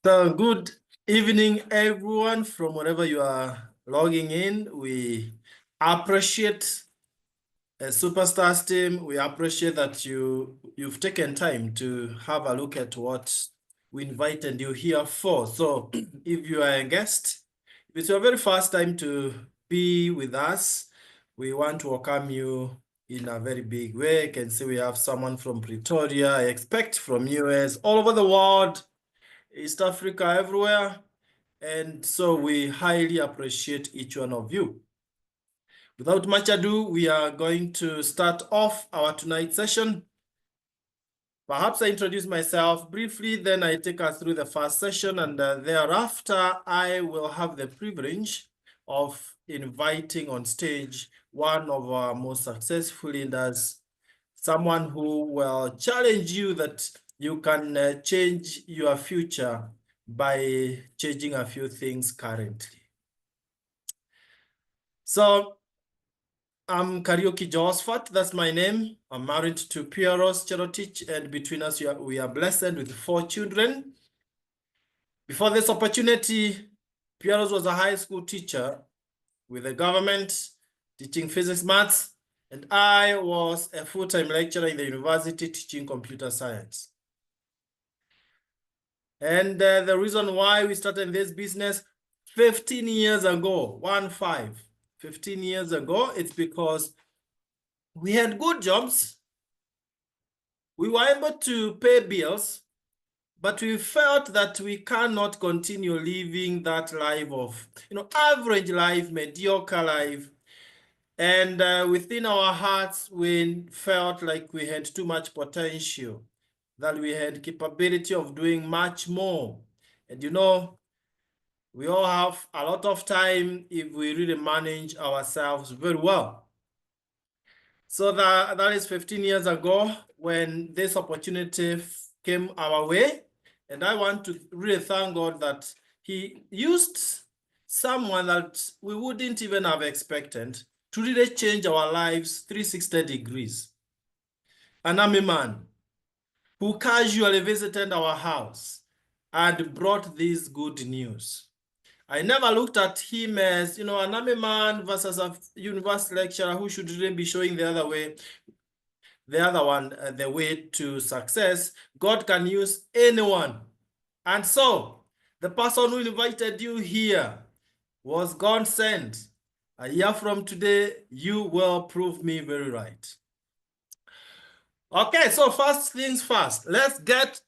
So good evening, everyone, from wherever you are logging in. We appreciate Superstars team. We appreciate that you've taken time to have a look at what we invited you here for. So if you are a guest, if it's your very first time to be with us, we want to welcome you in a very big way. You can see we have someone from Pretoria, I expect from US, all over the world. East Africa, everywhere. And so we highly appreciate each one of you. Without much ado, we are going to start off our tonight's session. Perhaps I introduce myself briefly, then I take us through the first session, and thereafter I will have the privilege of inviting on stage one of our most successful leaders, someone who will challenge you that you can change your future by changing a few things currently. So I'm Karaoke Josephat, that's my name. I'm married to Pieros Cherotich, and between us we are blessed with 4 children. Before this opportunity, Pieros was a high school teacher with the government, teaching physics, maths, and I was a full-time lecturer in the university teaching computer science. And the reason why we started this business 15 years ago, 15 years ago, it's because we had good jobs. We were able to pay bills, but we felt that we cannot continue living that life of, average life, mediocre life. And within our hearts, we felt like we had too much potential, that we had capability of doing much more. And we all have a lot of time if we really manage ourselves very well. So that is 15 years ago when this opportunity came our way. And I want to really thank God that he used someone that we wouldn't even have expected to really change our lives 360 degrees. An army man who casually visited our house and brought this good news. I never looked at him as, an army man versus a university lecturer who should really be showing the other way, the way to success. God can use anyone. And so, the person who invited you here was God sent. A year from today, you will prove me very right. Okay, so first things first, let's get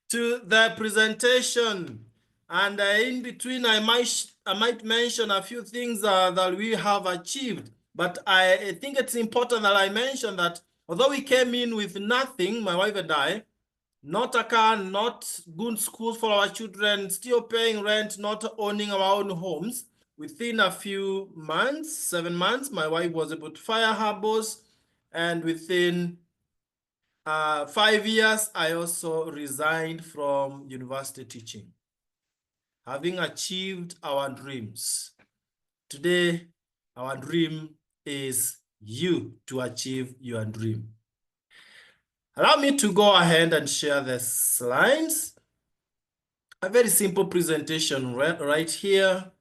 to the presentation. And in between, I might mention a few things that we have achieved. But I think it's important that I mention that although we came in with nothing, my wife and I, not a car, not good schools for our children, still paying rent, not owning our own homes, within a few months, 7 months, my wife was able to fire her boss. And within 5 years, I also resigned from university teaching, having achieved our dreams. Today, our dream is you to achieve your dream. Allow me to go ahead and share the slides. A very simple presentation right here.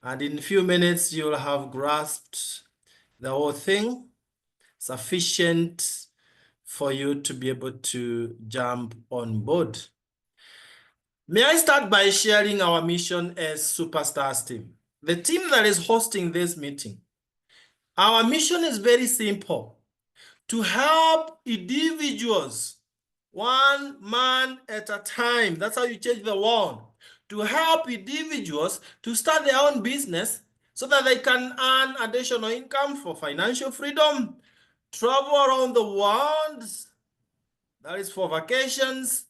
And in a few minutes, you'll have grasped the whole thing, sufficient for you to be able to jump on board. May I start by sharing our mission as Superstars team, the team that is hosting this meeting. Our mission is very simple: to help individuals, one man at a time. That's how you change the world. To help individuals to start their own business so that they can earn additional income for financial freedom, travel around the world, that is for vacations,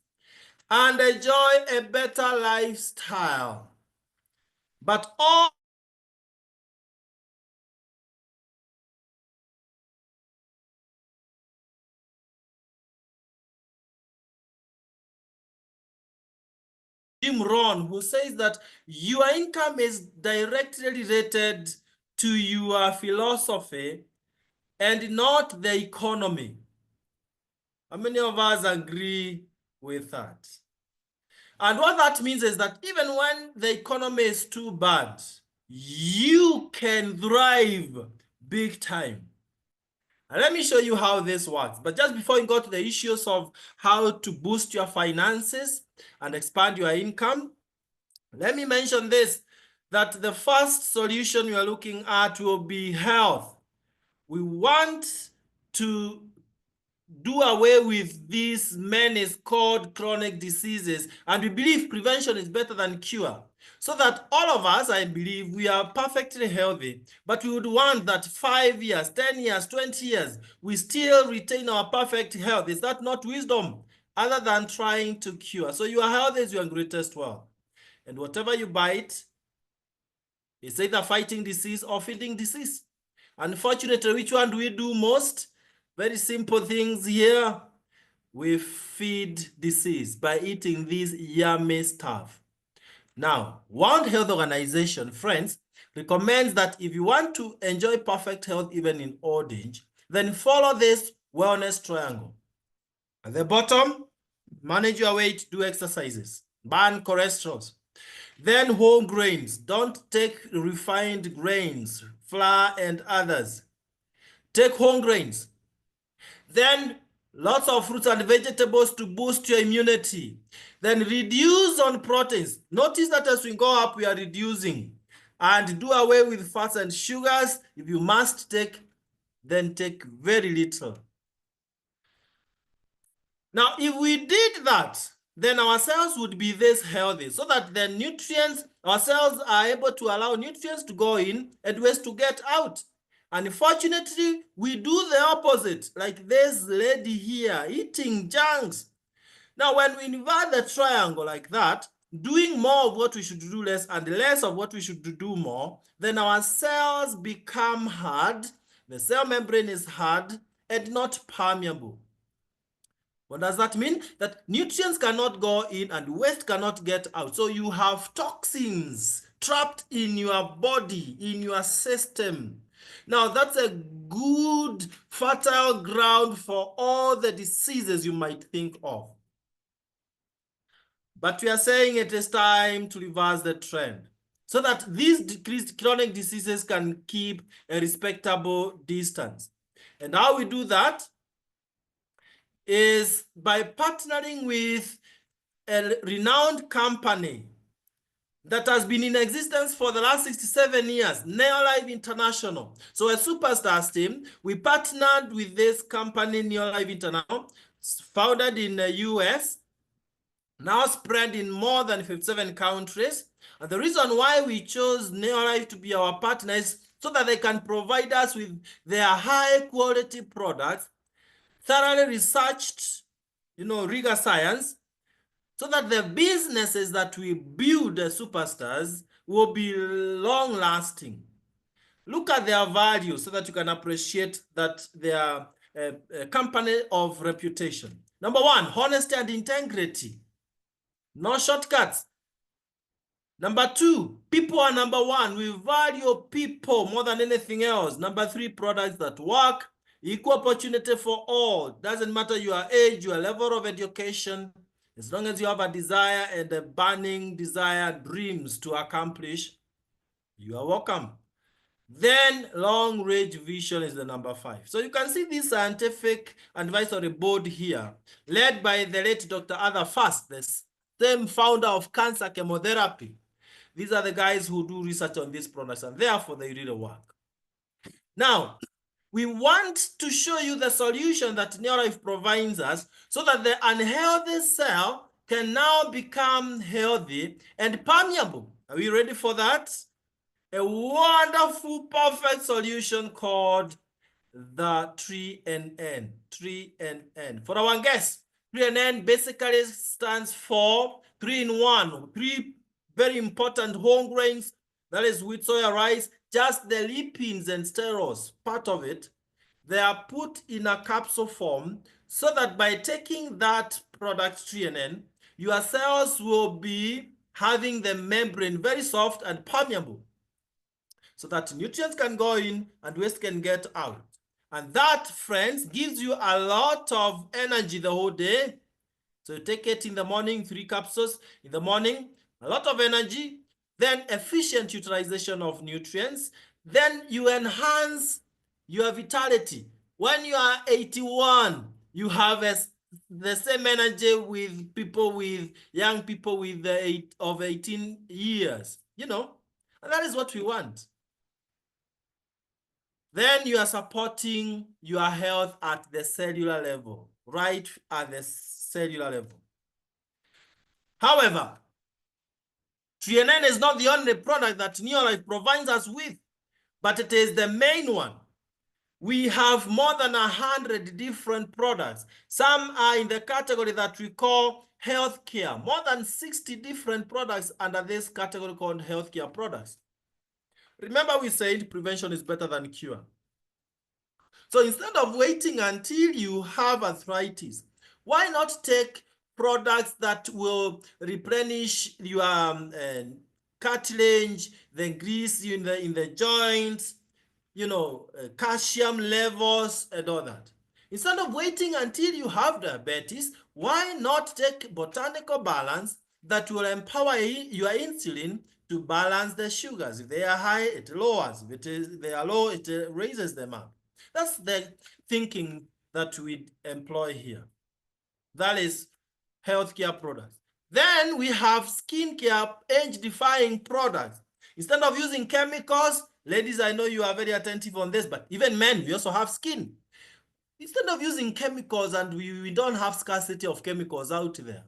and enjoy a better lifestyle. But all Jim Rohn, who says that your income is directly related to your philosophy and not the economy. How many of us agree with that? And what that means is that even when the economy is too bad, you can thrive big time. And let me show you how this works. But just before you go to the issues of how to boost your finances and expand your income, let me mention this, that the first solution we are looking at will be health. We want to do away with these menace called chronic diseases, and we believe prevention is better than cure. So that all of us, I believe, we are perfectly healthy, but we would want that 5 years, 10 years, 20 years, we still retain our perfect health. Is that not wisdom? Other than trying to cure. So your health is your greatest wealth. And whatever you bite, it's either fighting disease or feeding disease. Unfortunately, which one do we do most? Very simple things here. We feed disease by eating this yummy stuff. Now, World Health Organization, friends, recommends that if you want to enjoy perfect health even in old age, then follow this wellness triangle. At the bottom, manage your weight, do exercises, burn cholesterol. Then whole grains. Don't take refined grains, flour and others. Take whole grains. Then lots of fruits and vegetables to boost your immunity. Then reduce on proteins. Notice that as we go up, we are reducing. And do away with fats and sugars. If you must take, then take very little. Now, if we did that, then our cells would be this healthy, so that the nutrients, our cells are able to allow nutrients to go in and waste to get out. Unfortunately, we do the opposite, like this lady here, eating junks. Now, when we invert the triangle like that, doing more of what we should do less and less of what we should do more, then our cells become hard, the cell membrane is hard and not permeable. What does that mean? That nutrients cannot go in and waste cannot get out. So you have toxins trapped in your body, in your system. Now that's a good fertile ground for all the diseases you might think of. But we are saying it is time to reverse the trend so that these decreased chronic diseases can keep a respectable distance. And how we do that is by partnering with a renowned company that has been in existence for the last 67 years, Neolife International. So a superstars team, we partnered with this company, Neolife International, founded in the US, now spread in more than 57 countries. And the reason why we chose Neolife to be our partner is so that they can provide us with their high quality products, thoroughly researched, rigor science, so that the businesses that we build as superstars will be long lasting. Look at their value so that you can appreciate that they are a company of reputation. Number one, honesty and integrity. No shortcuts. Number two, people are number one. We value people more than anything else. Number three, products that work. Equal opportunity for all. Doesn't matter your age, your level of education. As long as you have a desire and a burning desire, dreams to accomplish, you are welcome. Then long-range vision is the number 5. So you can see this scientific advisory board here, led by the late Dr. Arthur Fast, the same founder of cancer chemotherapy. These are the guys who do research on these products, and therefore they really work. Now, we want to show you the solution that Neolife provides us so that the unhealthy cell can now become healthy and permeable. Are we ready for that? A wonderful, perfect solution called the 3NN. 3NN. For our guests, 3NN basically stands for 3-in-1. 3 very important whole grains, that is wheat, soya, rice, just the lipins and sterols, part of it, they are put in a capsule form so that by taking that product 3NN, your cells will be having the membrane very soft and permeable so that nutrients can go in and waste can get out. And that, friends, gives you a lot of energy the whole day. So you take it in the morning, 3 capsules in the morning, a lot of energy, then efficient utilization of nutrients. Then you enhance your vitality. When you are 81, you have the same energy with young people with 18 years, and that is what we want. Then you are supporting your health at the cellular level, right at the cellular level. However, TNN is not the only product that Neolife provides us with, but it is the main one. We have more than 100 different products. Some are in the category that we call healthcare. More than 60 different products under this category called healthcare products. Remember, we said prevention is better than cure. So instead of waiting until you have arthritis, why not take products that will replenish your cartilage, the grease in the joints, calcium levels and all that. Instead of waiting until you have diabetes, why not take botanical balance that will empower your insulin to balance the sugars? If they are high, it lowers. If they are low, it raises them up. That's the thinking that we employ here. That is healthcare products. Then we have skincare, age-defying products. Instead of using chemicals, ladies, I know you are very attentive on this, but even men, we also have skin. Instead of using chemicals, and we don't have scarcity of chemicals out there,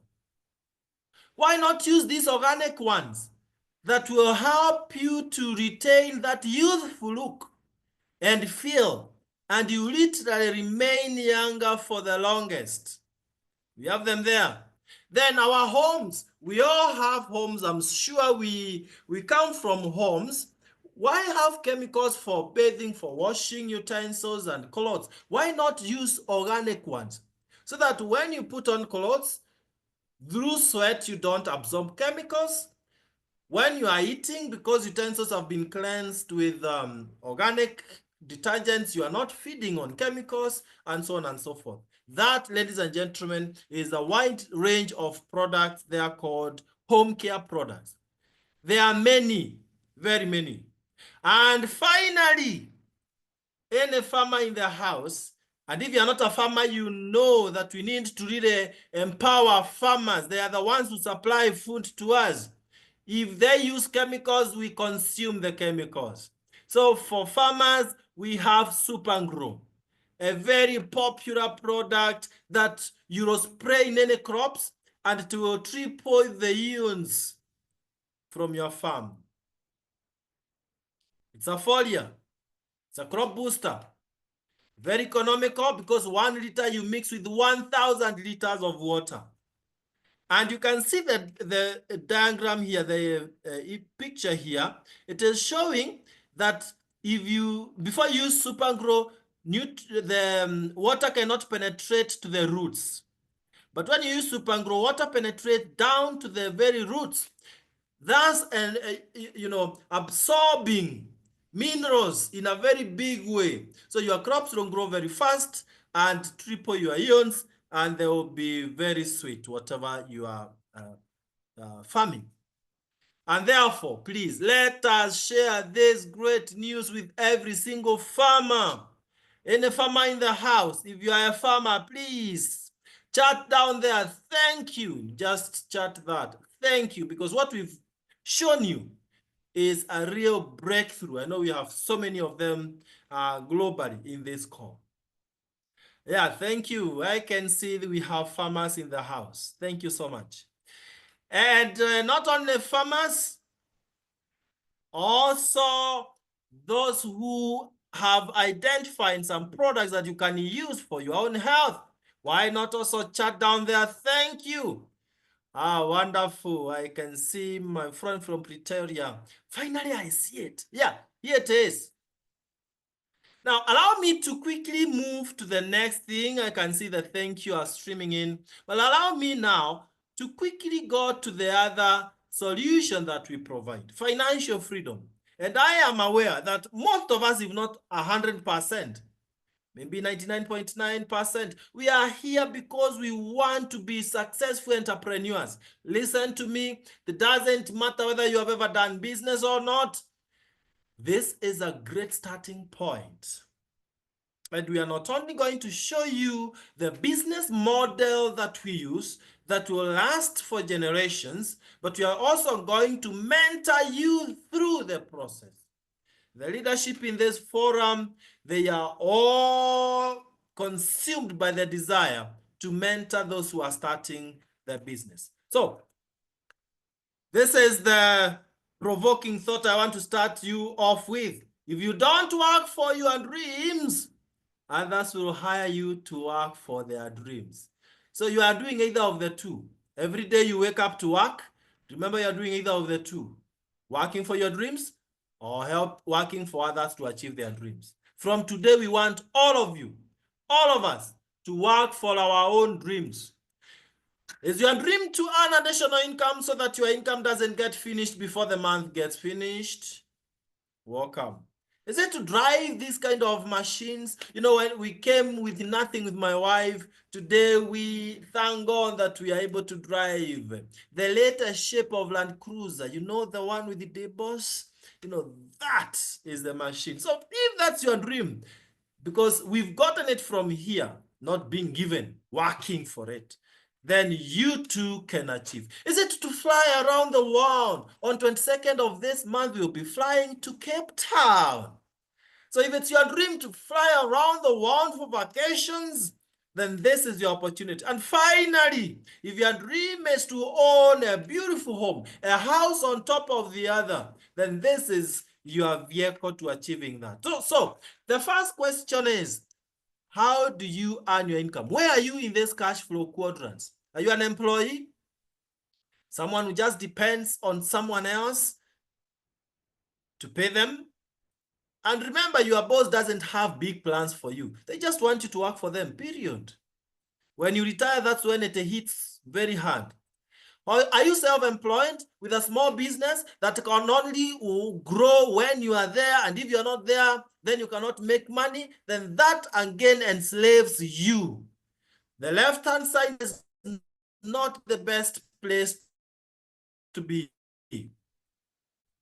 why not use these organic ones that will help you to retain that youthful look and feel, and you literally remain younger for the longest. We have them there. Then our homes, we all have homes. I'm sure we come from homes. Why have chemicals for bathing, for washing utensils and clothes? Why not use organic ones? So that when you put on clothes, through sweat, you don't absorb chemicals. When you are eating, because utensils have been cleansed with organic detergents, you are not feeding on chemicals, and so on and so forth. That, ladies and gentlemen, is a wide range of products. They are called home care products. There are many, very many. And finally, any farmer in the house, and if you're not a farmer, you know that we need to really empower farmers. They are the ones who supply food to us. If they use chemicals, we consume the chemicals. So for farmers, we have Super Grow, a very popular product that you will spray in any crops and it will triple the yields from your farm. It's a foliar. It's a crop booster. Very economical because 1 liter you mix with 1,000 liters of water. And you can see the diagram here, the picture here. It is showing that before you use Super Grow, the water cannot penetrate to the roots. But when you use Super Grow, water penetrates down to the very roots, thus absorbing minerals in a very big way. So your crops don't grow very fast and triple your yields, and they will be very sweet, whatever you are farming. And therefore, please, let us share this great news with every single farmer. Any farmer in the house, if you are a farmer, please chat down there. Thank you. Just chat that. Thank you, because what we've shown you is a real breakthrough. I know we have so many of them globally in this call. Yeah, thank you. I can see that we have farmers in the house. Thank you so much. And not only farmers, also those who have identified some products that you can use for your own health. Why not also chat down there? Thank you. Ah, wonderful. I can see my friend from Pretoria. Finally, I see it. Yeah, here it is. Now, allow me to quickly move to the next thing. I can see the thank you are streaming in. But allow me now to quickly go to the other solution that we provide, financial freedom. And I am aware that most of us, if not 100%, maybe 99.9%. We are here because we want to be successful entrepreneurs. Listen to me. It doesn't matter whether you have ever done business or not. This is a great starting point. And we are not only going to show you the business model that we use that will last for generations, but we are also going to mentor you through the process. The leadership in this forum, they are all consumed by the desire to mentor those who are starting their business. So this is the provoking thought I want to start you off with. If you don't work for your dreams, others will hire you to work for their dreams. So you are doing either of the two. Every day you wake up to work, remember you're doing either of the two. Working for your dreams or help working for others to achieve their dreams. From today, we want all of you, all of us, to work for our own dreams. Is your dream to earn additional income so that your income doesn't get finished before the month gets finished? Welcome. Is it to drive these kind of machines? You know, when we came with nothing with my wife, today we thank God that we are able to drive the latest shape of Land Cruiser. You know, the one with the deboss? You know, that is the machine. So if that's your dream, because we've gotten it from here, not being given, working for it, then you too can achieve. Is it to fly around the world? On 22nd of this month, we'll be flying to Cape Town. So if it's your dream to fly around the world for vacations, then this is your opportunity. And finally, if your dream is to own a beautiful home, a house on top of the other, then this is your vehicle to achieving that. So the first question is, how do you earn your income? Where are you in this cash flow quadrants? Are you an employee? Someone who just depends on someone else to pay them? And remember, your boss doesn't have big plans for you. They just want you to work for them, period. When you retire, that's when it hits very hard. Or are you self-employed with a small business that can only grow when you are there, and if you're not there, then you cannot make money? Then that again enslaves you. The left-hand side is not the best place to be.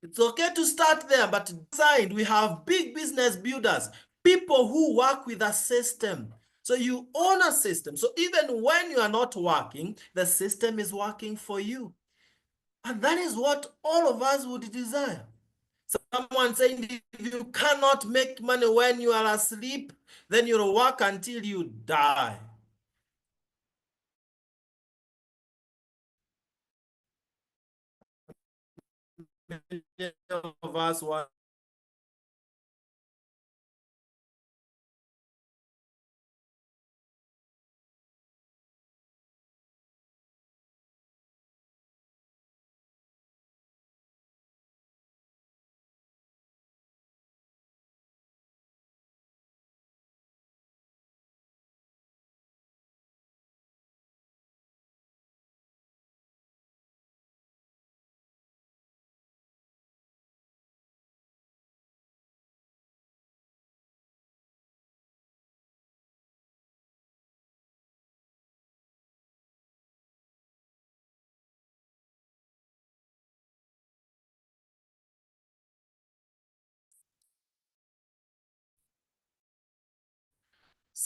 It's okay to start there, but inside we have big business builders, people who work with a system. So you own a system. So even when you are not working, the system is working for you. And that is what all of us would desire. Someone saying, if you cannot make money when you are asleep, then you'll work until you die. Many of us want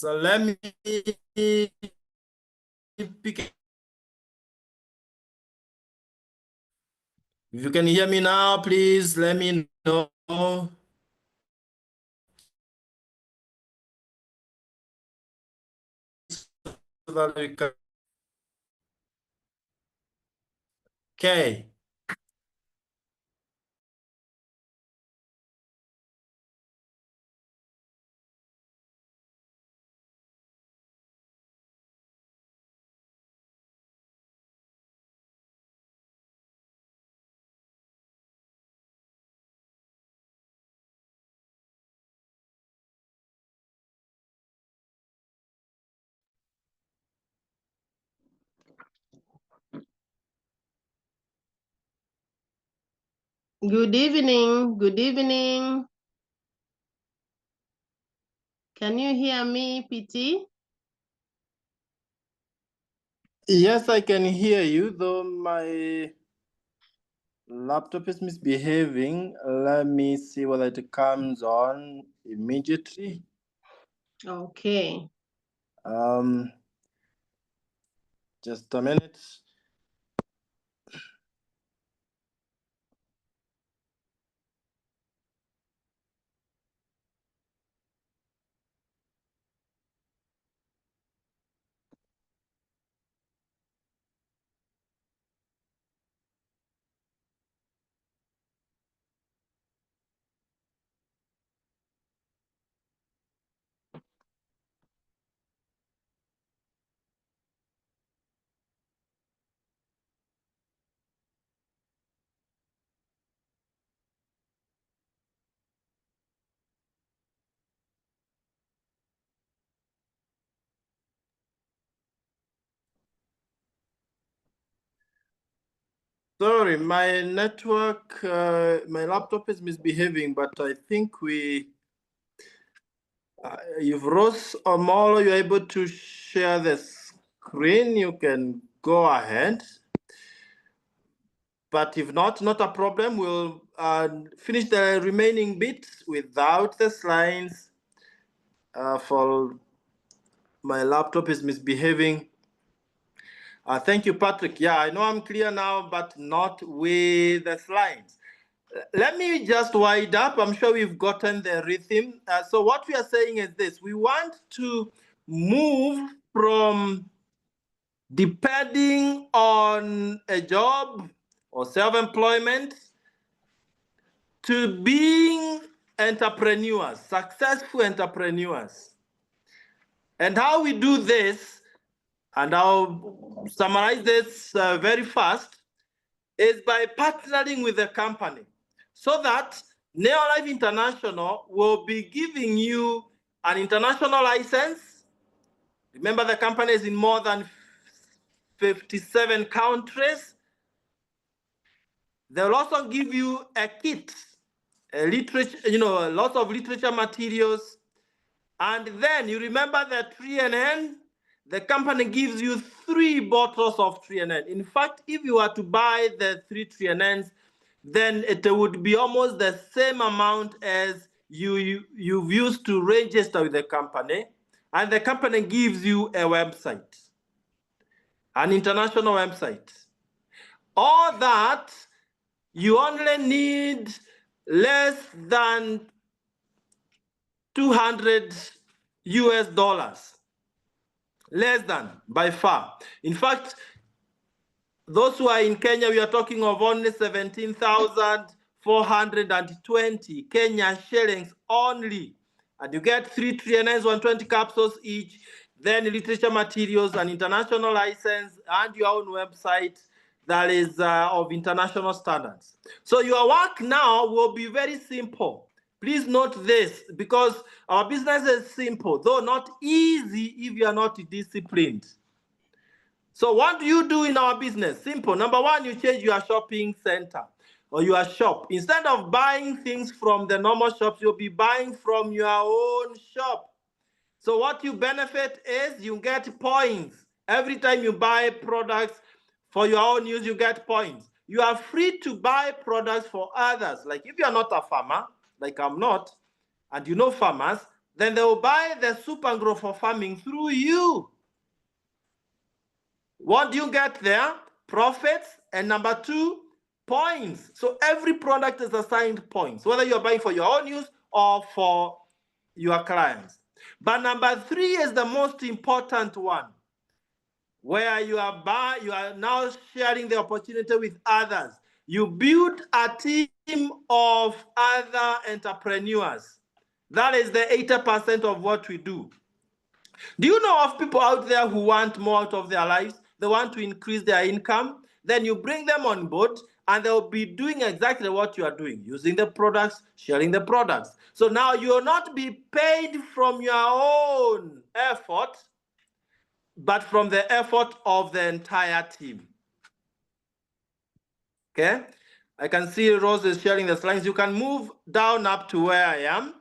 so let me pick. If you can hear me now, please let me know. So that we can... Okay. Good evening. Good evening. Can you hear me, PT? Yes, I can hear you, though my laptop is misbehaving. Let me see whether it comes on immediately. Okay. Just a minute. Sorry, my network, my laptop is misbehaving, but I think if Rose or Molo, you're able to share the screen, you can go ahead. But if not, not a problem. We'll finish the remaining bits without the slides. For my laptop is misbehaving. Thank you, Patrick. Yeah, I know I'm clear now, but not with the slides. Let me just wind up. I'm sure we've gotten the rhythm. So what we are saying is this. We want to move from depending on a job or self-employment to being entrepreneurs, successful entrepreneurs. And how we do this, and I'll summarize this very fast, is by partnering with the company so that Neolife International will be giving you an international license. Remember, the company is in more than 57 countries. They'll also give you a kit, a literature, lots of literature materials. And then you remember the 3NN? The company gives you 3 bottles of 3NN. In fact, if you were to buy the 3 3NNs, then it would be almost the same amount as you've used to register with the company. And the company gives you a website, an international website. All that, you only need less than 200 US dollars. Less than, by far. In fact, those who are in Kenya, we are talking of only 17,420 Kenya shillings only. And you get 3 TNNs, 120 capsules each, then literature materials, an international license, and your own website that is of international standards. So your work now will be very simple. Please note this, because our business is simple, though not easy if you are not disciplined. So what do you do in our business? Simple. Number one, you change your shopping center or your shop. Instead of buying things from the normal shops, you'll be buying from your own shop. So what you benefit is you get points. Every time you buy products for your own use, you get points. You are free to buy products for others. Like if you're not a farmer, like I'm not, and you know farmers, then they will buy the soup and grow for farming through you. What do you get there? Profits, and number 2, points. So every product is assigned points, whether you're buying for your own use or for your clients. But number 3 is the most important one, where you are now sharing the opportunity with others. You build a team of other entrepreneurs. That is the 80% of what we do. Do you know of people out there who want more out of their lives? They want to increase their income. Then you bring them on board and they'll be doing exactly what you are doing, using the products, sharing the products. So now you will not be paid from your own effort, but from the effort of the entire team. Okay? I can see Rose is sharing the slides. You can move down up to where I am.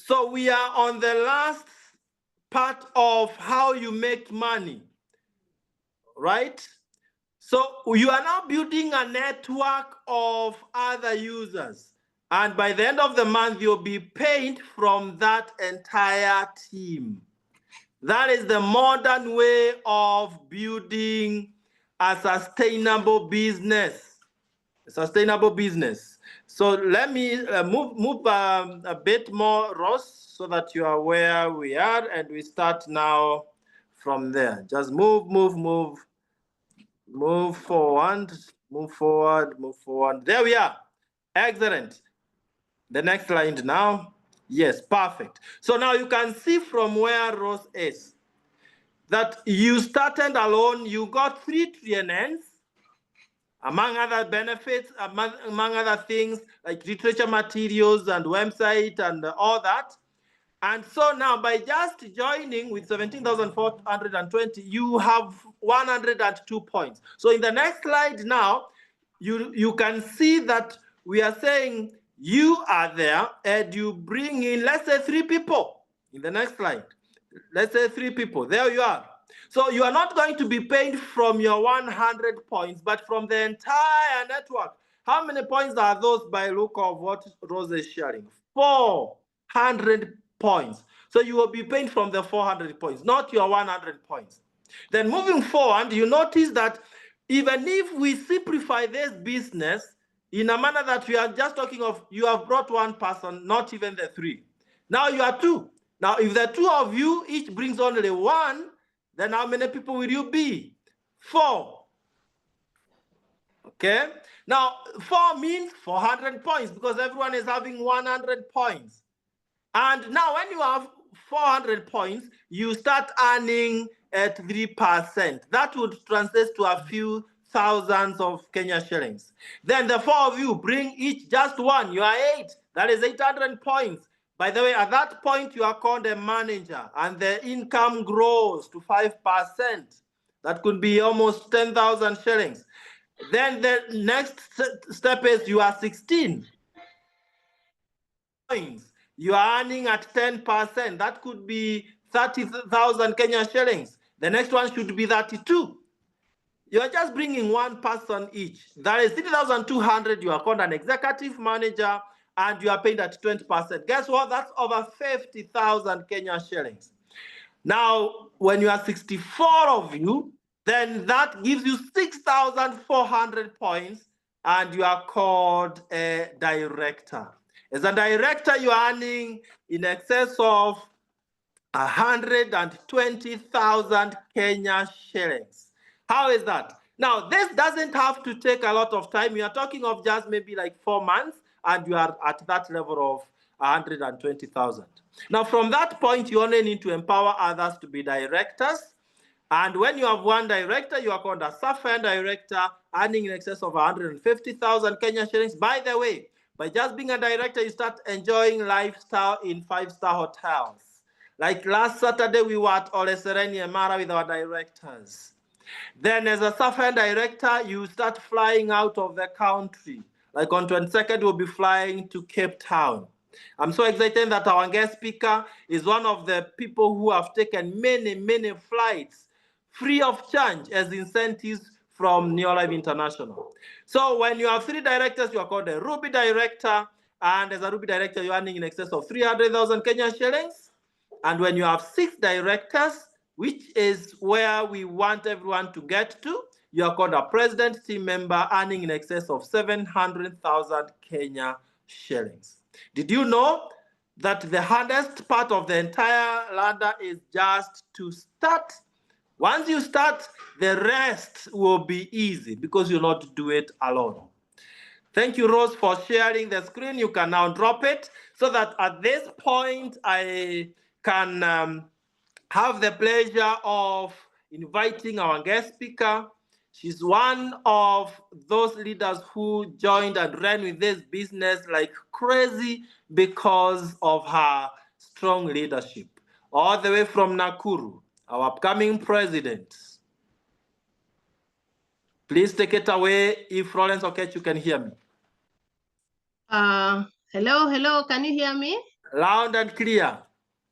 So we are on the last part of how you make money, right? So you are now building a network of other users. And by the end of the month, you'll be paid from that entire team. That is the modern way of building a sustainable business. Sustainable business. So let me move a bit more, Ross, so that you are where we are, and we start now from there. Just move forward, move forward. There we are. Excellent. The next slide now. Yes, perfect. So now you can see from where Ross is that you started alone, you got 3 trillion, among other benefits, among other things like literature materials and website and all that. And so now by just joining with 17,420, you have 102 points. So in the next slide now, you can see that we are saying you are there and you bring in, let's say 3 people. In the next slide, let's say 3 people. There you are. So you are not going to be paid from your 100 points, but from the entire network. How many points are those by look of what Rose is sharing? 400 points. So you will be paid from the 400 points, not your 100 points. Then moving forward, you notice that even if we simplify this business in a manner that we are just talking of, you have brought 1 person, not even the 3. Now you are 2. Now, if the 2 of you each brings only 1, then how many people will you be? 4. Okay? Now, 4 means 400 points because everyone is having 100 points. And now when you have 400 points, you start earning at 3%. That would translate to a few thousands of Kenya shillings. Then the 4 of you bring each just 1. You are 8. That is 800 points. By the way, at that point, you are called a manager, and the income grows to 5%. That could be almost 10,000 shillings. Then the next step is you are 16 points. You are earning at 10%. That could be 30,000 Kenya shillings. The next one should be 32. You are just bringing 1 person each. That is 3,200. You are called an executive manager, and you are paid at 20%. Guess what? That's over 50,000 Kenya shillings. Now, when you are 64 of you, then that gives you 6,400 points, and you are called a director. As a director, you are earning in excess of 120,000 Kenya shillings. How is that? Now, this doesn't have to take a lot of time. You are talking of just maybe like 4 months, and you are at that level of 120,000. Now, from that point, you only need to empower others to be directors. And when you have 1 director, you are called a Sapphire director, earning in excess of 150,000 Kenya shillings. By the way, by just being a director, you start enjoying lifestyle in 5-star hotels. Like last Saturday, we were at Ole Sereni Emara with our directors. Then as a Sapphire director, you start flying out of the country. Like on 22nd, we'll be flying to Cape Town. I'm so excited that our guest speaker is one of the people who have taken many, many flights free of charge as incentives from Neolife International. So when you have 3 directors, you are called a Ruby director. And as a Ruby director, you're earning in excess of 300,000 Kenya shillings. And when you have 6 directors, which is where we want everyone to get to, you are called a president team member, earning in excess of 700,000 Kenya shillings. Did you know that the hardest part of the entire ladder is just to start? Once you start, the rest will be easy because you'll not do it alone. Thank you, Rose, for sharing the screen. You can now drop it so that at this point, I can have the pleasure of inviting our guest speaker. She's one of those leaders who joined and ran with this business like crazy because of her strong leadership. All the way from Nakuru, our upcoming president. Please take it away if Florence Okech, you can hear me. Hello, can you hear me? Loud and clear.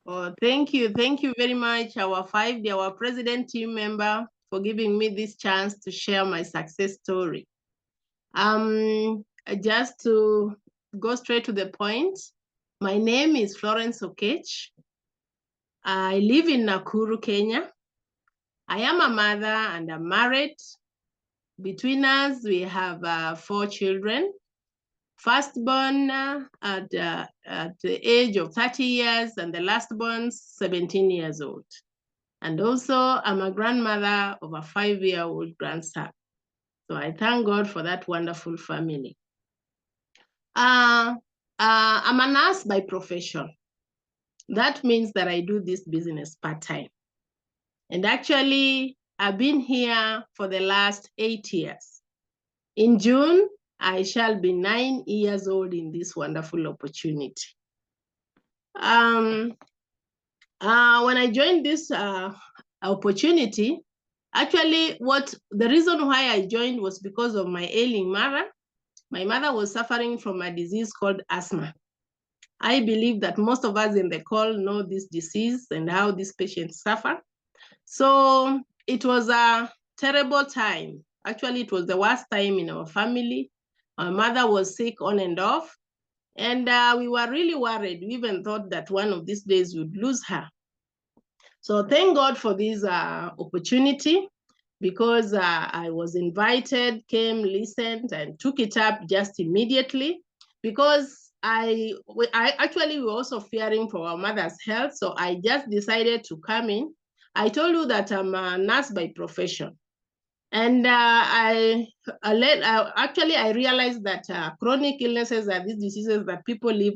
Oh, thank you. Thank you very much, our president team member, for giving me this chance to share my success story. Just to go straight to the point, my name is Florence Okech. I live in Nakuru, Kenya. I am a mother and I'm married. Between us, we have 4 children. Firstborn at the age of 30 years and the lastborn 17 years old. And also I'm a grandmother of a 5-year-old grandson. So I thank God for that wonderful family. I'm a nurse by profession. That means that I do this business part-time. And actually, I've been here for the last 8 years. In June, I shall be 9 years old in this wonderful opportunity. When I joined this opportunity, actually the reason why I joined was because of my ailing mother. My mother was suffering from a disease called asthma. I believe that most of us in the call know this disease and how these patients suffer. So it was a terrible time. Actually, it was the worst time in our family. My mother was sick on and off, and we were really worried. We even thought that one of these days we'd lose her. So thank God for this opportunity, because I was invited, came, listened, and took it up just immediately, because I actually were also fearing for our mother's health. So I just decided to come in. I told you that I'm a nurse by profession. And I realized that chronic illnesses are these diseases that people live.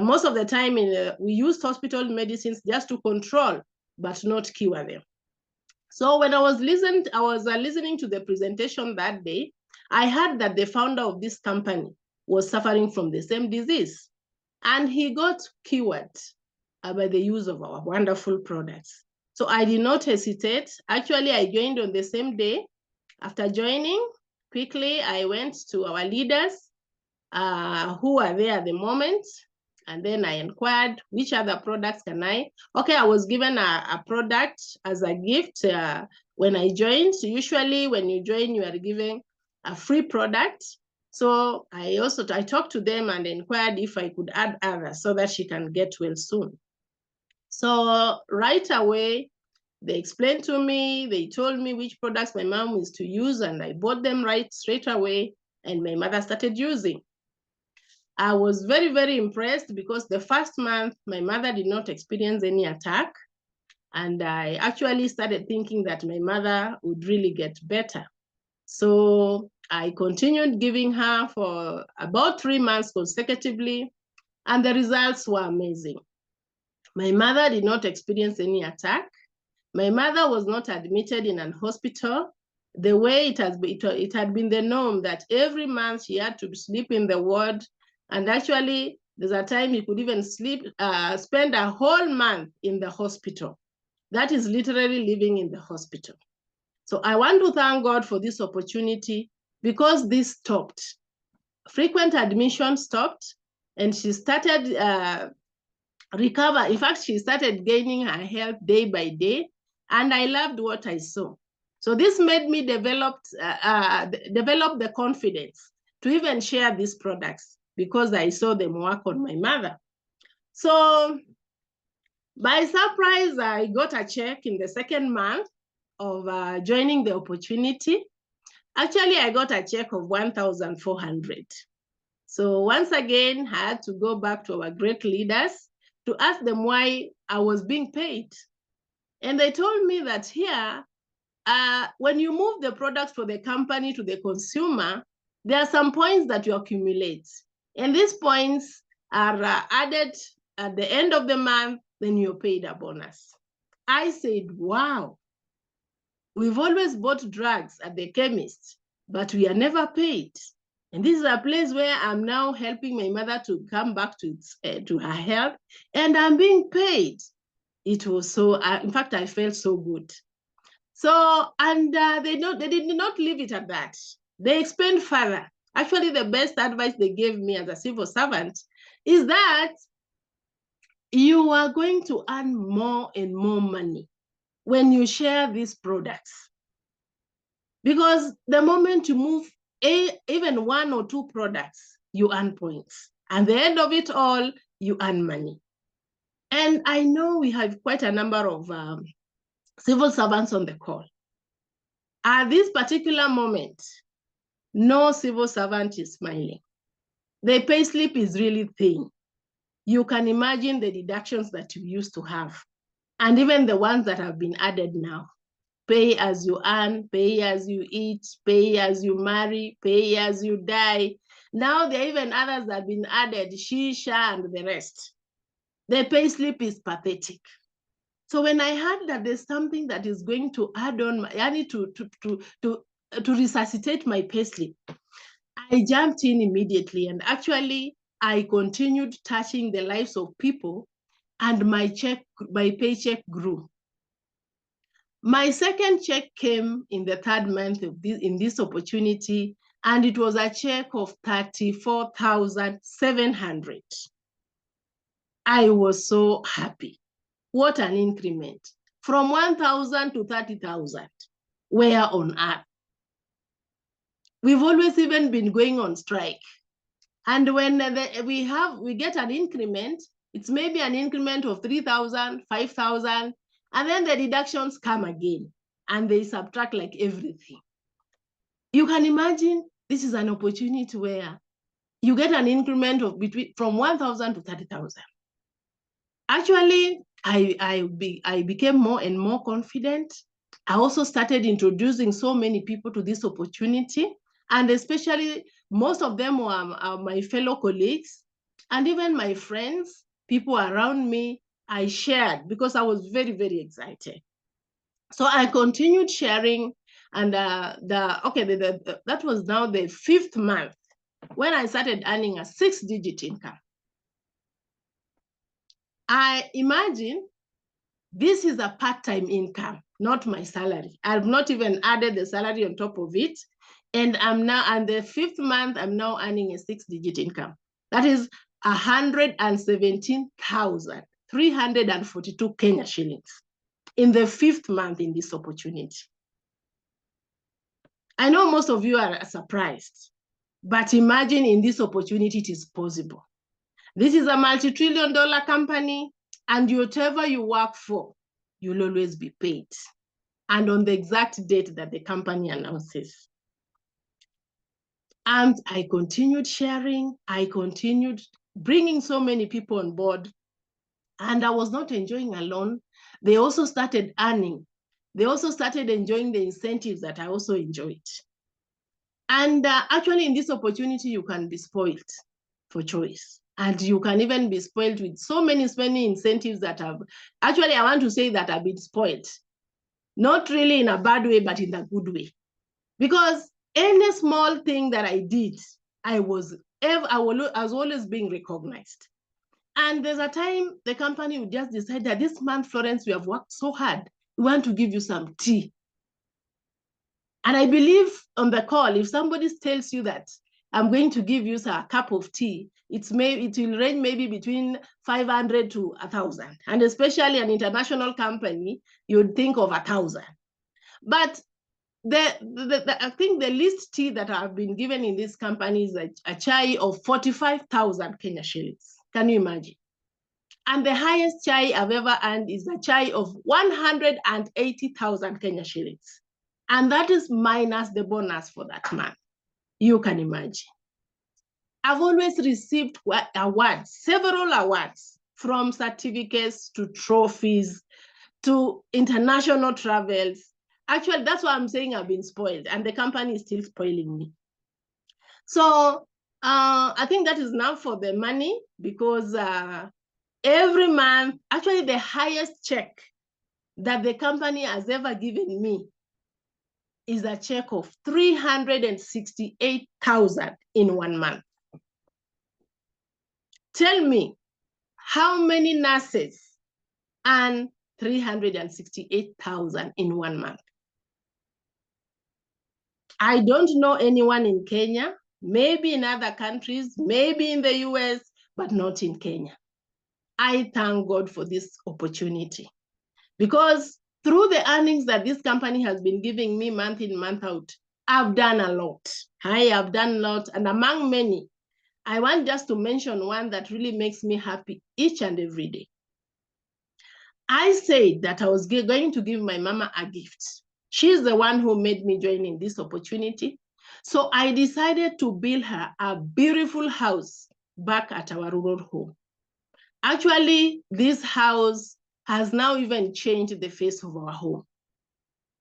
Most of the time, we use hospital medicines just to control, but not cure them. So when I was listening to the presentation that day, I heard that the founder of this company was suffering from the same disease, and he got cured by the use of our wonderful products. So I did not hesitate. Actually, I joined on the same day. After joining, quickly, I went to our leaders who are there at the moment. And then I inquired, which other products can I? Okay, I was given a product as a gift when I joined. So usually when you join, you are given a free product. So I talked to them and inquired if I could add others so that she can get well soon. So right away, they explained to me, they told me which products my mom is to use, and I bought them straight away, and my mother started using. I was very, very impressed, because the first month, my mother did not experience any attack. And I actually started thinking that my mother would really get better. So I continued giving her for about 3 months consecutively, and the results were amazing. My mother did not experience any attack. My mother was not admitted in an hospital. The way it had been the norm that every month she had to sleep in the ward. And actually, there's a time you could even spend a whole month in the hospital. That is literally living in the hospital. So I want to thank God for this opportunity, because this stopped. Frequent admission stopped, and she started recover. In fact, she started gaining her health day by day, and I loved what I saw. So this made me develop the confidence to even share these products, because I saw them work on my mother. So by surprise, I got a check in the second month of joining the opportunity. Actually, I got a check of 1,400. So once again, I had to go back to our great leaders to ask them why I was being paid. And they told me that here, when you move the products for the company to the consumer, there are some points that you accumulate. And these points are added at the end of the month, then you're paid a bonus. I said, wow, we've always bought drugs at the chemist, but we are never paid. And this is a place where I'm now helping my mother to come back to her health, and I'm being paid. It was so, in fact, I felt so good. So, and they did not leave it at that. They expand further. Actually, the best advice they gave me as a civil servant is that you are going to earn more and more money when you share these products. Because the moment you move even 1 or 2 products, you earn points. And the end of it all, you earn money. And I know we have quite a number of civil servants on the call. At this particular moment, no civil servant is smiling. The pay slip is really thin. You can imagine the deductions that you used to have, and even the ones that have been added now. Pay as you earn, pay as you eat, pay as you marry, pay as you die. Now there are even others that have been added, shisha and the rest. The pay slip is pathetic. So when I heard that there's something that is going to add on, I need to resuscitate my pay slip, I jumped in immediately, and actually I continued touching the lives of people, and my paycheck grew. My second check came in the 3rd month of this opportunity, and it was a check of 34,700. I was so happy. What an increment. From 1,000 to 30,000. Where on earth? We've always even been going on strike. And when we get an increment, it's maybe an increment of 3,000, 5,000, and then the deductions come again, and they subtract like everything. You can imagine this is an opportunity where you get an increment of from 1,000 to 30,000. Actually, I became more and more confident. I also started introducing so many people to this opportunity, and especially most of them are my fellow colleagues, and even my friends, people around me. I shared because I was very, very excited. So I continued sharing, and that was now the 5th month when I started earning a 6-digit income. I imagine this is a part-time income, not my salary. I've not even added the salary on top of it. And I'm now, and the 5th month, I'm now earning a 6-digit income. That is 117,342 Kenya shillings in the 5th month in this opportunity. I know most of you are surprised, but imagine in this opportunity, it is possible. This is a multi-trillion-dollar company, and whatever you work for, you'll always be paid, and on the exact date that the company announces. And I continued sharing, I continued bringing so many people on board, and I was not enjoying alone. They also started earning. They also started enjoying the incentives that I also enjoyed. And actually in this opportunity, you can be spoiled for choice. And you can even be spoiled with so many incentives that have, actually I want to say that I've been spoiled. Not really in a bad way, but in a good way. Because any small thing that I did, I was always being recognized. And there's a time the company would just decide that this month, Florence, we have worked so hard. We want to give you some tea. And I believe on the call, if somebody tells you that I'm going to give you a cup of tea, it will range maybe between 500 to 1,000. And especially an international company, you'd think of 1,000. But I think the least tea that I've been given in this company is a chai of 45,000 Kenya shillings. Can you imagine? And the highest chai I've ever earned is a chai of 180,000 Kenya shillings. And that is minus the bonus for that month. You can imagine. I've always received awards, several awards, from certificates to trophies to international travels. Actually, that's why I'm saying I've been spoiled, and the company is still spoiling me. So I think that is enough for the money, because every month, actually the highest check that the company has ever given me is a check of 368,000 in 1 month. Tell me, how many nurses earn 368,000 in 1 month? I don't know anyone in Kenya, maybe in other countries, maybe in the US, but not in Kenya. I thank God for this opportunity, because through the earnings that this company has been giving me month in, month out, I've done a lot. I have done a lot, and among many, I want just to mention one that really makes me happy each and every day. I said that I was going to give my mama a gift. She's the one who made me join in this opportunity. So I decided to build her a beautiful house back at our rural home. Actually, this house has now even changed the face of our home.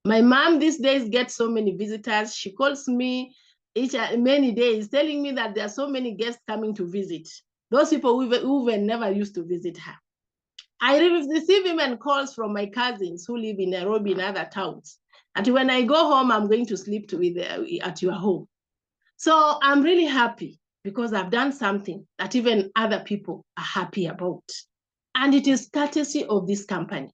My mom these days gets so many visitors. She calls me many days telling me that there are so many guests coming to visit. Those people who never used to visit her. I receive even calls from my cousins who live in Nairobi and other towns. And when I go home, I'm going to sleep at your home. So I'm really happy because I've done something that even other people are happy about. And it is courtesy of this company.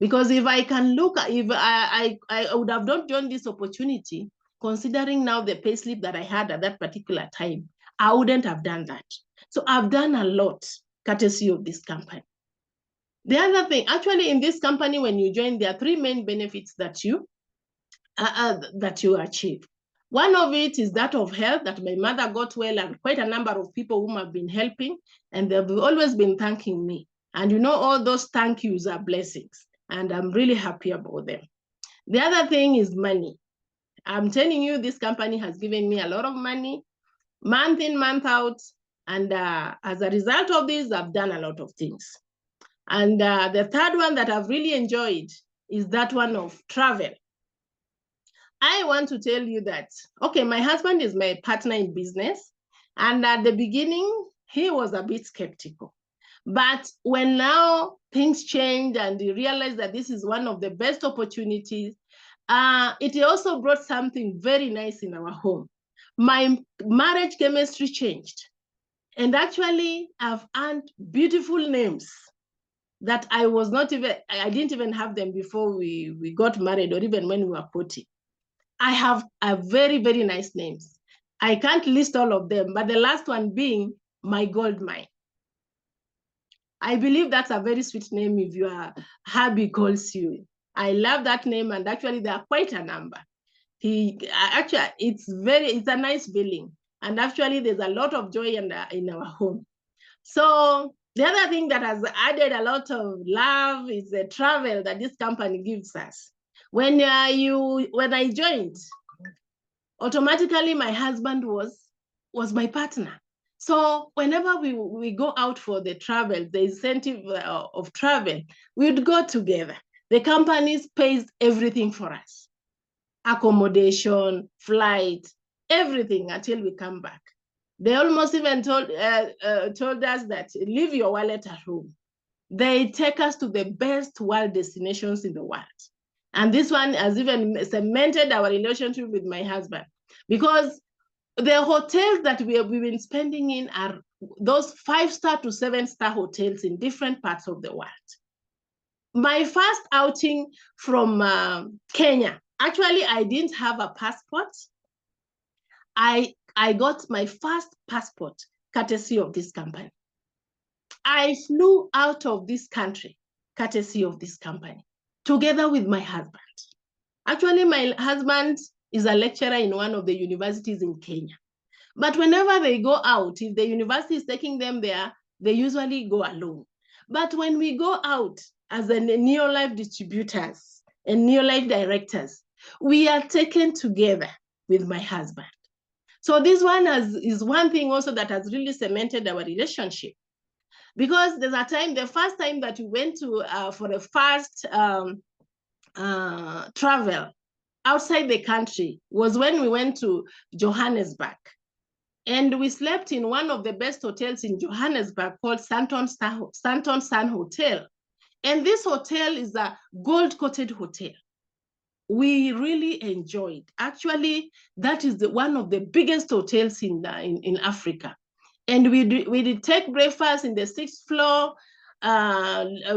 Because if I can look, if I would have not joined this opportunity, considering now the payslip that I had at that particular time, I wouldn't have done that. So I've done a lot courtesy of this company. The other thing, actually in this company, when you join, there are three main benefits that you achieve. One of it is that of health, that my mother got well, and quite a number of people whom I've been helping, and they've always been thanking me. And you know, all those thank yous are blessings, and I'm really happy about them. The other thing is money. I'm telling you, this company has given me a lot of money, month in, month out, and as a result of this, I've done a lot of things. And the third one that I've really enjoyed is that one of travel. I want to tell you that, okay, my husband is my partner in business. And at the beginning, he was a bit skeptical. But when now things change and he realized that this is one of the best opportunities, it also brought something very nice in our home. My marriage chemistry changed. And actually, I've earned beautiful names that I didn't even have them before we got married, or even when we were courting. I have a very, very nice names. I can't list all of them, but the last one being my gold mine. I believe that's a very sweet name if your hubby calls you. I love that name, and actually there are quite a number. It's a nice feeling, and actually there's a lot of joy in our home. So the other thing that has added a lot of love is the travel that this company gives us. When I joined, automatically my husband was my partner. So whenever we go out for the travel, the incentive of travel, we'd go together. The company pays everything for us. Accommodation, flight, everything until we come back. They almost even told us that leave your wallet at home. They take us to the best world destinations in the world. And this one has even cemented our relationship with my husband, because the hotels that we've been spending in are those 5-star to 7-star hotels in different parts of the world. My first outing from Kenya, actually, I didn't have a passport. I got my first passport courtesy of this company. I flew out of this country courtesy of this company, together with my husband. Actually, my husband is a lecturer in one of the universities in Kenya. But whenever they go out, if the university is taking them there, they usually go alone. But when we go out as a Neolife distributors and Neolife directors, we are taken together with my husband. So this one is one thing also that has really cemented our relationship. Because there's the first time that we went to for the first travel outside the country was when we went to Johannesburg. And we slept in one of the best hotels in Johannesburg called Santon Sun Hotel. And this hotel is a gold-coated hotel. We really enjoyed. Actually, that is one of the biggest hotels in Africa. And we did take breakfast in the 6th floor.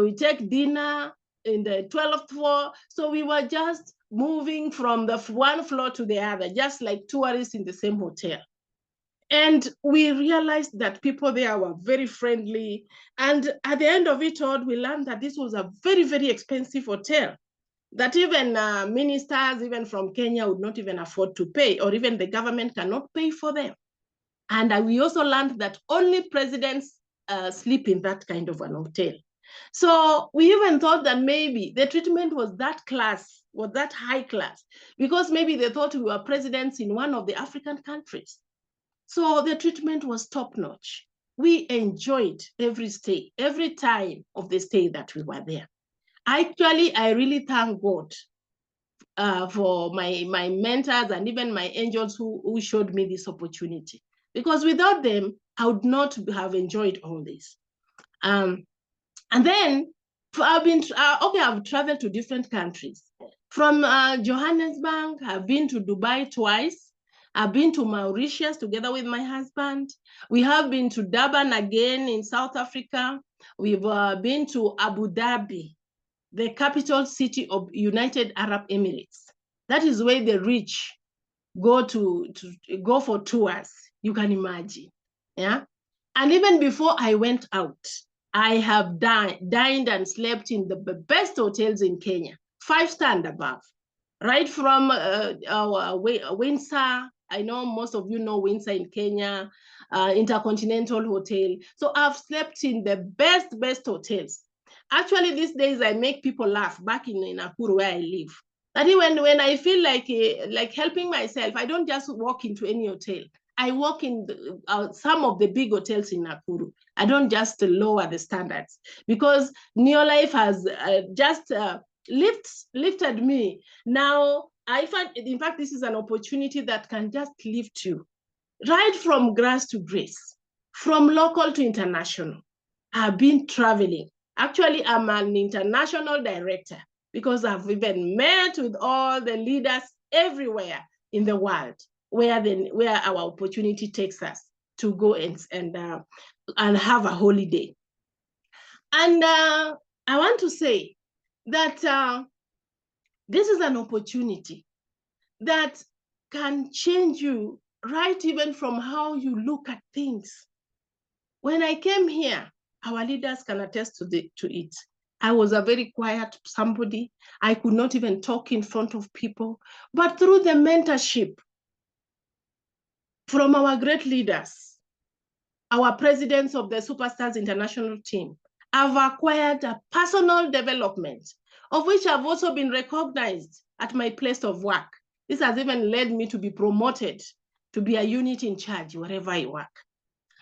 We take dinner in the 12th floor. So we were just moving from the one floor to the other, just like tourists in the same hotel. And we realized that people there were very friendly. And at the end of it all, we learned that this was a very, very expensive hotel that even ministers, even from Kenya, would not even afford to pay, or even the government cannot pay for them. And we also learned that only presidents sleep in that kind of an hotel. So we even thought that maybe the treatment was that class, was that high class, because maybe they thought we were presidents in one of the African countries. So the treatment was top notch. We enjoyed every stay, every time of the stay that we were there. Actually, I really thank God for my mentors and even my angels who showed me this opportunity. Because without them, I would not have enjoyed all this. And then I've traveled to different countries. From Johannesburg, I've been to Dubai twice. I've been to Mauritius together with my husband. We have been to Durban again in South Africa. We've been to Abu Dhabi, the capital city of United Arab Emirates. That is where the rich go to go for tours. You can imagine, yeah. And even before I went out, I have dined and slept in the best hotels in Kenya, 5-star and above, right from Windsor. I know most of you know Windsor in Kenya, Intercontinental Hotel. So I've slept in the best hotels. Actually, these days I make people laugh back in Nakuru where I live. That when I feel like helping myself, I don't just walk into any hotel. I walk in some of the big hotels in Nakuru. I don't just lower the standards, because Neolife has just lifted me. Now, I find, in fact, this is an opportunity that can just lift you right from grace to grace, from local to international. I've been traveling. Actually, I'm an international director, because I've even met with all the leaders everywhere in the world where our opportunity takes us to go and have a holiday. And I want to say that this is an opportunity that can change you, right, even from how you look at things. When I came here, our leaders can attest to it. I was a very quiet somebody. I could not even talk in front of people. But through the mentorship from our great leaders, our presidents of the Superstars International team, I've acquired a personal development, of which I've also been recognized at my place of work. This has even led me to be promoted to be a unit in charge wherever I work.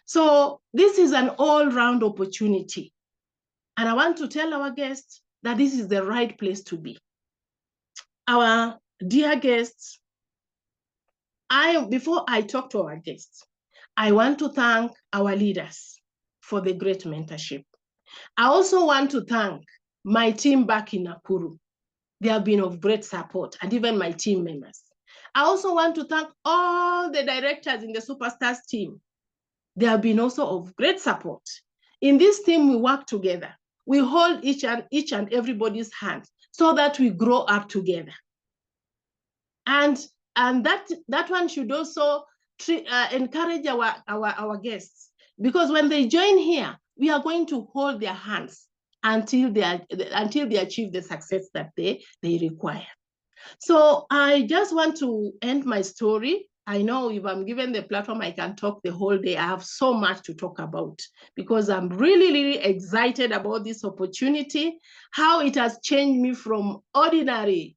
So this is an all-round opportunity. And I want to tell our guests that this is the right place to be. Our dear guests, before I talk to our guests, I want to thank our leaders for the great mentorship. I also want to thank my team back in Nakuru. They have been of great support, and even my team members. I also want to thank all the directors in the Superstars team. They have been also of great support. In this team, we work together. We hold each and everybody's hand so that we grow up together. And that one should also encourage our guests, because when they join here, we are going to hold their hands until they achieve the success that they require. So I just want to end my story. I know if I'm given the platform, I can talk the whole day. I have so much to talk about, because I'm really, really excited about this opportunity, how it has changed me from ordinary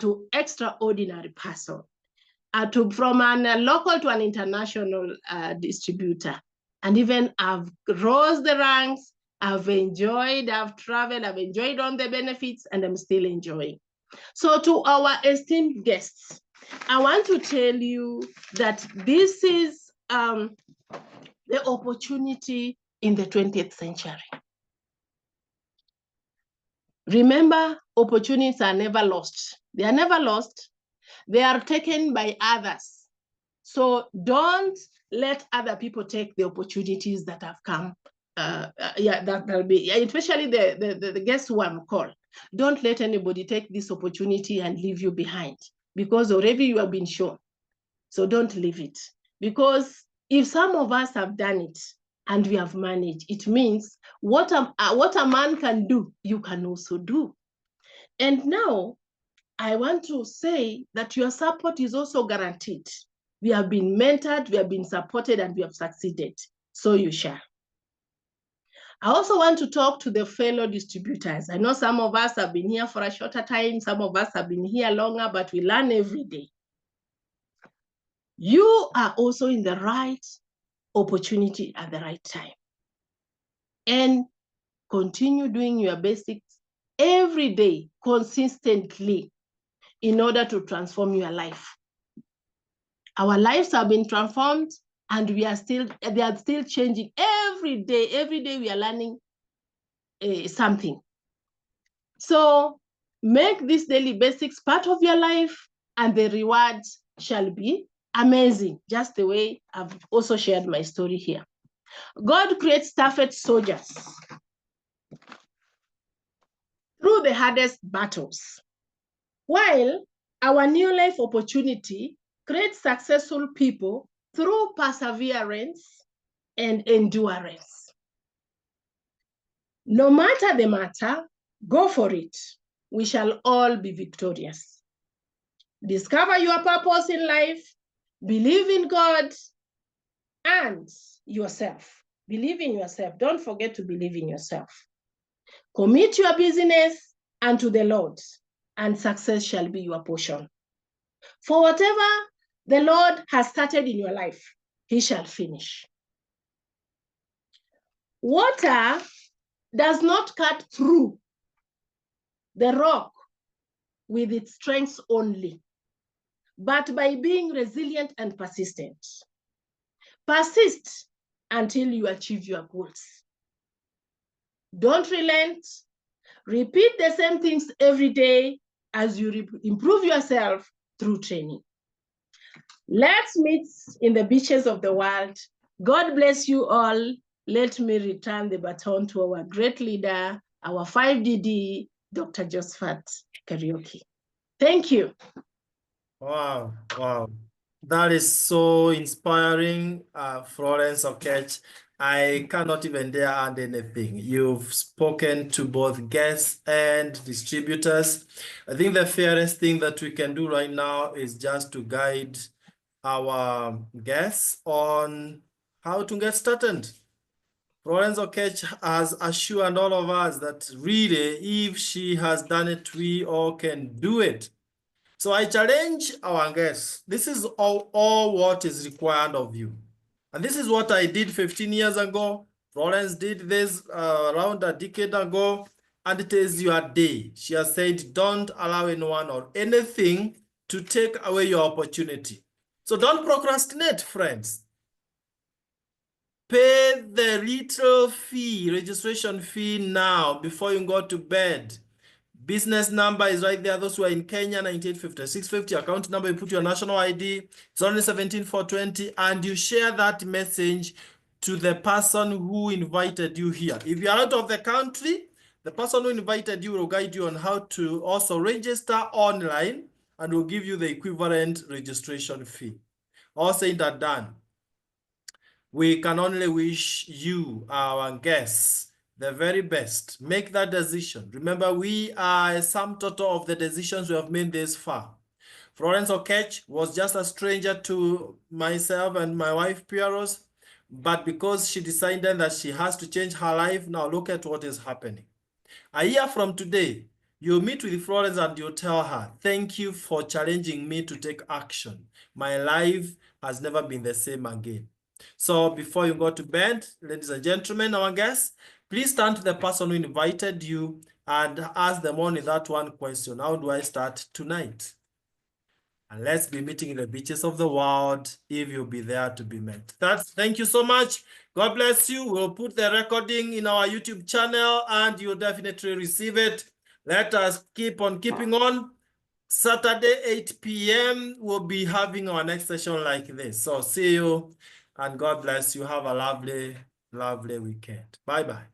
to extraordinary person, from a local to an international distributor. And even I've rose the ranks, I've enjoyed, I've traveled, I've enjoyed all the benefits, and I'm still enjoying. So to our esteemed guests, I want to tell you that this is the opportunity in the 20th century. Remember, opportunities are never lost. They are never lost. They are taken by others. So don't let other people take the opportunities that have come. That'll be, especially the guests who I'm called. Don't let anybody take this opportunity and leave you behind, because already you have been shown. So don't leave it, because if some of us have done it and we have managed, it means what a man can do, you can also do. And now I want to say that your support is also guaranteed. We have been mentored, we have been supported, and we have succeeded. So you shall. I also want to talk to the fellow distributors. I know some of us have been here for a shorter time, some of us have been here longer, but we learn every day. You are also in the right opportunity at the right time. And continue doing your basics every day, consistently, in order to transform your life. Our lives have been transformed, and they are still changing every day. Every day we are learning something. So make these daily basics part of your life, and the rewards shall be amazing, just the way I've also shared my story here. God creates perfect soldiers through the hardest battles, while our new life opportunity creates successful people through perseverance and endurance. No matter the matter, go for it. We shall all be victorious. Discover your purpose in life, believe in God and yourself. Believe in yourself. Don't forget to believe in yourself. Commit your business unto the Lord, and success shall be your portion. For whatever the Lord has started in your life, he shall finish. Water does not cut through the rock with its strength only, but by being resilient and persistent. Persist until you achieve your goals. Don't relent. Repeat the same things every day as you improve yourself through training. Let's meet in the beaches of the world. God bless you all. Let me return the baton to our great leader, our 5DD, Dr. Josephat Kariuki. Thank you. Wow, wow. That is so inspiring, Florence Okech. I cannot even dare add anything. You've spoken to both guests and distributors. I think the fairest thing that we can do right now is just to guide our guests on how to get started. Florence Okech has assured all of us that really, if she has done it, we all can do it. So I challenge our guests. This is all what is required of you. And this is what I did 15 years ago. Florence did this around a decade ago. And it is your day. She has said, don't allow anyone or anything to take away your opportunity. So don't procrastinate, friends. Pay the little fee, registration fee now before you go to bed. Business number is right there. Those who are in Kenya, 9850-650. Account number, you put your national ID. It's only 17,420. And you share that message to the person who invited you here. If you're out of the country, the person who invited you will guide you on how to also register online, and will give you the equivalent registration fee. All said and done, we can only wish you, our guests, the very best. Make that decision. Remember, we are a sum total of the decisions we have made this far. Florence Okech was just a stranger to myself and my wife, Pieros, but because she decided that she has to change her life, now look at what is happening. A year from today, you'll meet with Florence and you'll tell her, thank you for challenging me to take action. My life has never been the same again. So before you go to bed, ladies and gentlemen, our guests, please turn to the person who invited you and ask them only that one question. How do I start tonight? And let's be meeting in the beaches of the world if you'll be there to be met. Thank you so much. God bless you. We'll put the recording in our YouTube channel and you'll definitely receive it. Let us keep on keeping on. Saturday, 8 p.m., we'll be having our next session like this. So see you and God bless you. Have a lovely, lovely weekend. Bye-bye.